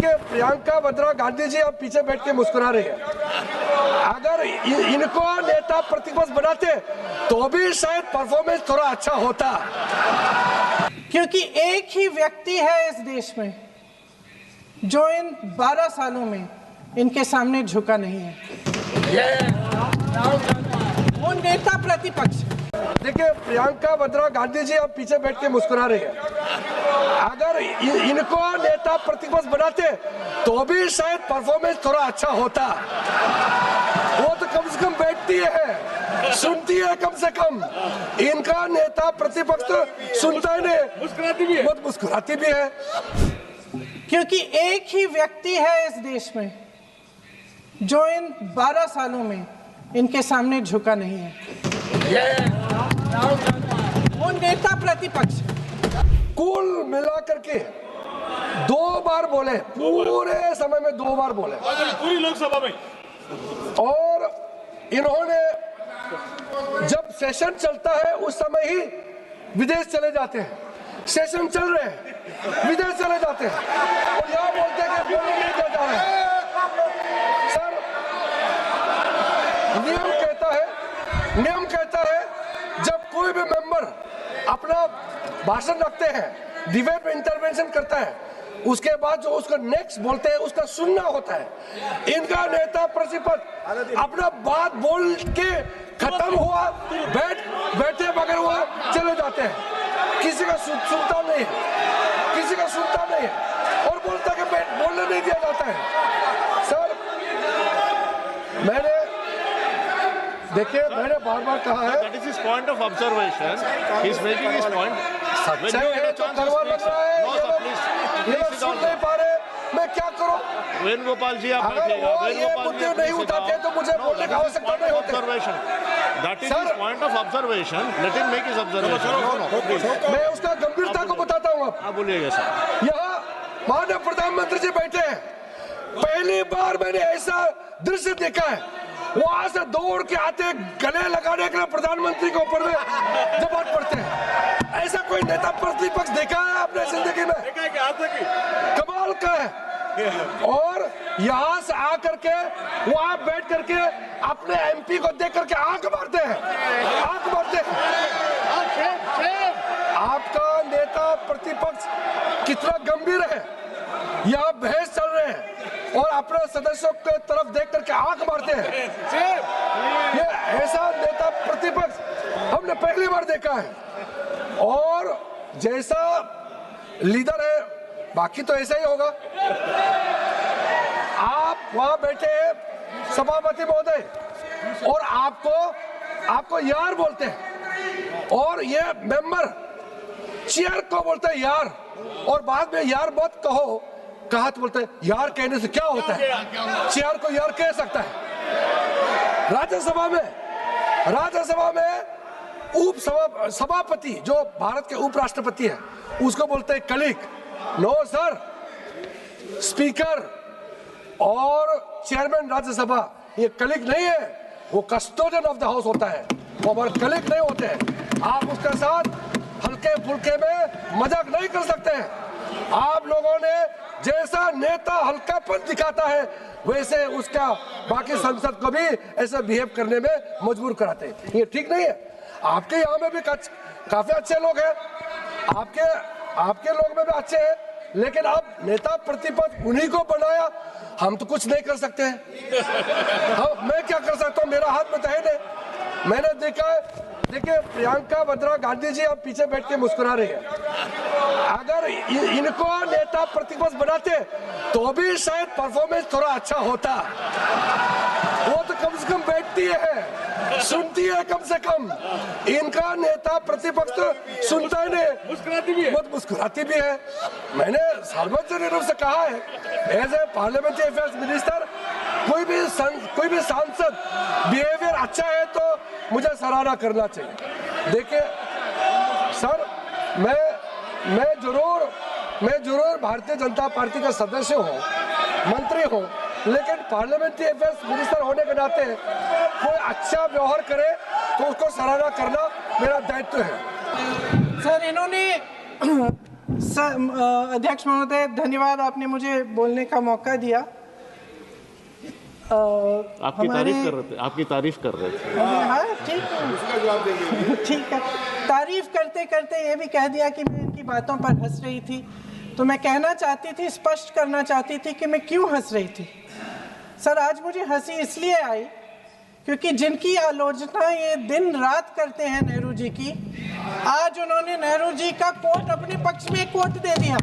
देखिए, प्रियंका वाड्रा गांधी जी अब पीछे बैठ के मुस्कुरा रहे हैं। अगर इनको नेता प्रतिपक्ष बनाते तो भी शायद परफॉर्मेंस थोड़ा अच्छा होता, क्योंकि एक ही व्यक्ति है इस देश में जो इन 12 सालों में इनके सामने झुका नहीं है, वो नेता प्रतिपक्ष। देखिए, प्रियंका वाड्रा गांधी जी अब पीछे बैठ के मुस्कुरा रहे हैं। अगर इनको नेता प्रतिपक्ष बनाते तो भी शायद परफॉर्मेंस थोड़ा अच्छा होता। वो तो कम से कम बैठती है, सुनती है कम से कम। इनका नेता प्रतिपक्ष तो सुनता ही नहीं, मुस्कुराती भी है, बहुत मुस्कुराती भी है। क्योंकि एक ही व्यक्ति है इस देश में जो इन 12 सालों में इनके सामने झुका नहीं है, वो नेता प्रतिपक्ष। कुल मिला करके 2 बार बोले, पूरे समय में 2 बार बोले, पूरी लोकसभा में। और इन्होंने जब सेशन चलता है उस समय ही विदेश चले जाते हैं। सेशन चल रहे हैं, विदेश चले जाते हैं और यहाँ बोलते हैं कि बोलने नहीं दिया जा रहा है। सर, नियम कहता है जब कोई भी मेंबर अपना भाषण रखते हैं, डिबेट में इंटरवेंशन करता है, उसके बाद जो उसका नेक्स्ट बोलते हैं उसका सुनना होता है। इनका नेता प्रतिपक्ष अपना बात बोल के खत्म हुआ, बैठे बगैर वो चले जाते हैं। किसी का सुनता नहीं है, किसी का सुनता नहीं है और बोलता है कि बोलने नहीं दिया जाता है। सर, देखिए, मैंने बार-बार कहा है, That is his point of observation. He is making his point. सच्चाई है तो करवा लग रहा है। ये लोग सुन नहीं पा रहे, मैं क्या करूं? वेणुगोपाल जी, आप अगर बैठिएगा। वो ये मुद्दे नहीं उठाते तो मुझे बोलने की आवश्यकता नहीं होती। Observation. That is his point of observation. Let him make his observation. मैं उसका गंभीरता को बताता हूँ। अब आप बोलिएगा सर। यहाँ माननीय प्रधानमंत्री जी बैठे हैं। पहली बार मैंने ऐसा दृश्य देखा है, वहां से दौड़ के आते गले लगाने के लिए प्रधानमंत्री के ऊपर में जबान पड़ते हैं। ऐसा कोई नेता प्रतिपक्ष देखा है आपने जिंदगी में? कमाल का है। और यहाँ से आकर के वहां बैठ करके अपने एमपी को देख करके आंख मारते हैं, आंख मारते हैं। आपका नेता प्रतिपक्ष कितना गंभीर है, यहाँ बहस चल रहे हैं और अपने सदस्यों के तरफ देख करके आंख मारते हैं। ये ऐसा नेता प्रतिपक्ष हमने पहली बार देखा है। और जैसा लीडर है, बाकी तो ऐसा ही होगा। आप वहां बैठे हैं सभापति महोदय, और आपको यार बोलते हैं, और ये मेंबर चेयर को बोलते हैं यार, और बाद में यार मत कहो, कहा तो बोलते हैं यार कहने से क्या होता है, चेयर को यार कह सकता है। राज्यसभा में सभापति जो भारत के उपराष्ट्रपति है उसको बोलते हैं कलीग। नो सर, स्पीकर और चेयरमैन राज्यसभा ये कलीग नहीं है, वो कस्टोडियन ऑफ द हाउस होता है, वो हमारे कलीग नहीं होते हैं। आप उसके साथ हल्के फुल्के में मजाक नहीं कर सकते हैं। आप लोगों ने जैसा नेता हल्कापन दिखाता है वैसे उसका बाकी संसद को भी ऐसा बिहेव करने में मजबूर कराते हैं। ये ठीक नहीं है। आपके यहाँ में भी काफी अच्छे लोग हैं, आपके लोग में भी अच्छे हैं, लेकिन अब नेता प्रतिपक्ष उन्हीं को बनाया, हम तो कुछ नहीं कर सकते हैं। मैं क्या कर सकता हूँ, मेरा हाथ में तो है नहीं। मैंने देखा है, देखिए, प्रियंका वाड्रा गांधी जी अब पीछे बैठ के मुस्कुरा रहे हैं। अगर इनको नेता प्रतिपक्ष बनाते तो भी शायद परफॉर्मेंस थोड़ा अच्छा होता। वो तो कम से कम बैठती है, सुनती है कम से कम। इनका नेता प्रतिपक्ष तो सुनता ही नहीं, मुस्कुराती भी है, बहुत मुस्कुराती भी है। मैंने सार्वजनिक रूप से कहा है, as a parliamentary affairs minister, कोई भी सांसद बिहेवियर अच्छा है तो मुझे सराहना करना चाहिए। देखिए सर, मैं जरूर भारतीय जनता पार्टी का सदस्य हूँ, मंत्री हूँ, लेकिन पार्लियामेंट्री अफेयर्स मिनिस्टर होने के नाते कोई अच्छा व्यवहार करे तो उसको सराहना करना मेरा दायित्व है। सर, इन्होंने अध्यक्ष महोदय, धन्यवाद, आपने मुझे बोलने का मौका दिया। आपकी तारीफ कर रहे थे। हाँ, ठीक है, ठीक है। तारीफ करते करते ये भी कह दिया कि मैं इनकी बातों पर हंस रही थी। तो मैं कहना चाहती थी, स्पष्ट करना चाहती थी कि मैं क्यों हंस रही थी। सर, आज मुझे हंसी इसलिए आई क्योंकि जिनकी आलोचना ये दिन रात करते हैं नेहरू जी की, आज उन्होंने नेहरू जी का कोट अपने पक्ष में कोट दे दिया।